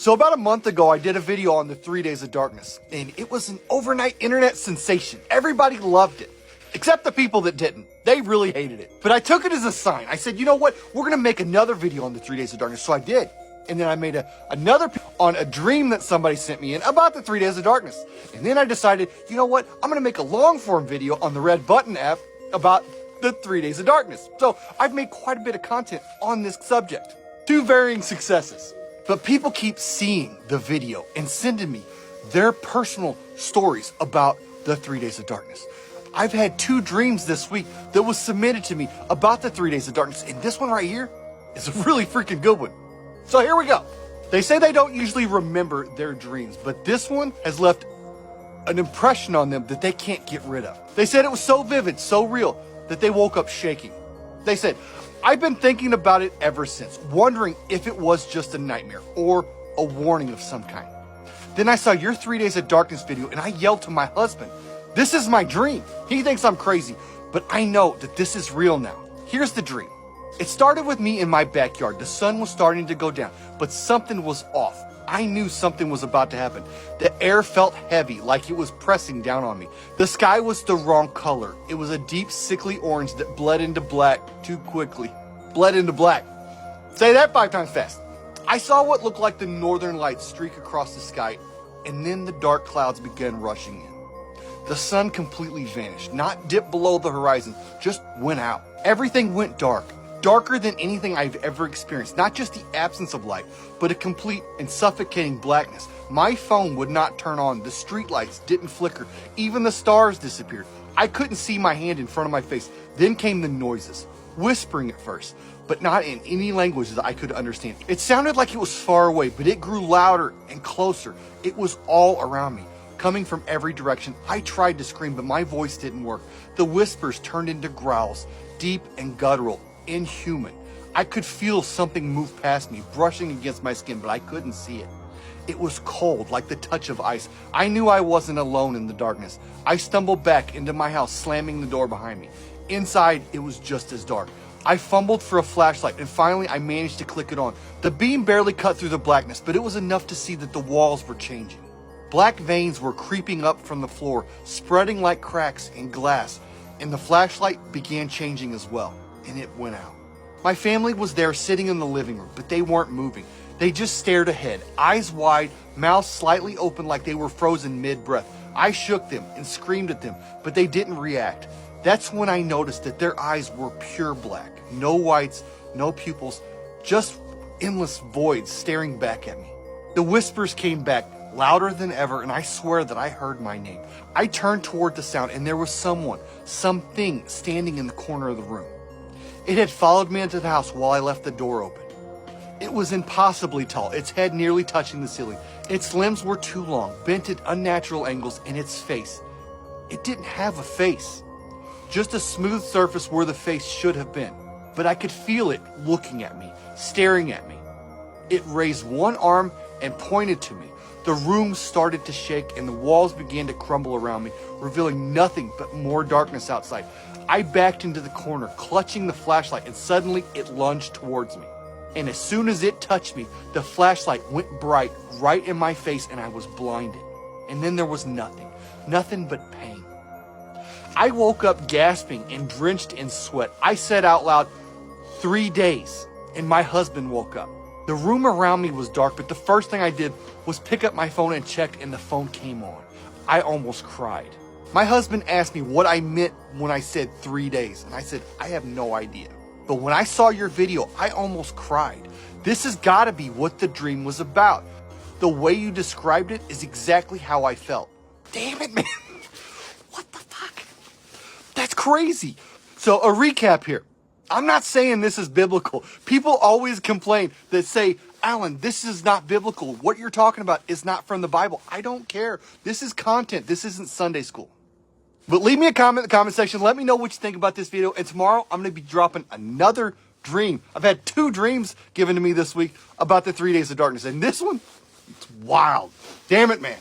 So about a month ago, I did a video on the 3 days of darkness, and it was an overnight internet sensation. Everybody loved it, except the people that didn't. They really hated it. But I took it as a sign. I said, you know what? We're gonna make another video on the 3 days of darkness. So I did. And then I made another on a dream that somebody sent me in about the 3 days of darkness. And then I decided, you know what? I'm gonna make a long form video on the Red Button app about the 3 days of darkness. So I've made quite a bit of content on this subject to varying successes. But people keep seeing the video and sending me their personal stories about the 3 days of darkness. I've had 2 dreams this week that was submitted to me about the 3 days of darkness. And this one right here is a really freaking good one. So here we go. They say they don't usually remember their dreams, but this one has left an impression on them that they can't get rid of. They said it was so vivid, so real, that they woke up shaking. They said, I've been thinking about it ever since, wondering if it was just a nightmare or a warning of some kind. Then I saw your 3 days of darkness video and I yelled to my husband, this is my dream. He thinks I'm crazy, but I know that this is real now. Here's the dream. It started with me in my backyard. The sun was starting to go down, but something was off. I knew something was about to happen. The air felt heavy, like it was pressing down on me. The sky was the wrong color. It was a deep, sickly orange that bled into black too quickly. Bled into black. Say that 5 times fast. I saw what looked like the northern lights streak across the sky, and then the dark clouds began rushing in. The sun completely vanished, not dipped below the horizon, just went out. Everything went dark. Darker than anything I've ever experienced. Not just the absence of light, but a complete and suffocating blackness. My phone would not turn on. The streetlights didn't flicker. Even the stars disappeared. I couldn't see my hand in front of my face. Then came the noises. Whispering at first, but not in any language that I could understand. It sounded like it was far away, but it grew louder and closer. It was all around me, coming from every direction. I tried to scream, but my voice didn't work. The whispers turned into growls, deep and guttural. Inhuman. I could feel something move past me, brushing against my skin, but I couldn't see it. It was cold, like the touch of ice. I knew I wasn't alone in the darkness. I stumbled back into my house, slamming the door behind me. Inside, it was just as dark. I fumbled for a flashlight, and finally I managed to click it on. The beam barely cut through the blackness, but it was enough to see that the walls were changing. Black veins were creeping up from the floor, spreading like cracks in glass, and the flashlight began changing as well. And it went out. My family was there sitting in the living room, but they weren't moving. They just stared ahead, eyes wide, mouths slightly open like they were frozen mid-breath. I shook them and screamed at them, but they didn't react. That's when I noticed that their eyes were pure black. No whites, no pupils, just endless voids staring back at me. The whispers came back, louder than ever, and I swear that I heard my name. I turned toward the sound, and there was something standing in the corner of the room. It had followed me into the house while I left the door open. It was impossibly tall, its head nearly touching the ceiling. Its limbs were too long, bent at unnatural angles, and its face. It didn't have a face. Just a smooth surface where the face should have been. But I could feel it looking at me, staring at me. It raised one arm and pointed to me. The room started to shake and the walls began to crumble around me, revealing nothing but more darkness outside. I backed into the corner, clutching the flashlight, and suddenly it lunged towards me. And as soon as it touched me, the flashlight went bright right in my face and I was blinded. And then there was nothing but pain. I woke up gasping and drenched in sweat. I said out loud, 3 days, and my husband woke up. The room around me was dark, but the first thing I did was pick up my phone and checked, and the phone came on. I almost cried. My husband asked me what I meant when I said 3 days, and I said, I have no idea. But when I saw your video, I almost cried. This has got to be what the dream was about. The way you described it is exactly how I felt. Damn it, man. What the fuck? That's crazy. So a recap here. I'm not saying this is biblical. People always complain that say, Alan, this is not biblical. What you're talking about is not from the Bible. I don't care. This is content. This isn't Sunday school. But leave me a comment in the comment section. Let me know what you think about this video. And tomorrow, I'm going to be dropping another dream. I've had 2 dreams given to me this week about the 3 days of darkness. And this one, it's wild. Damn it, man.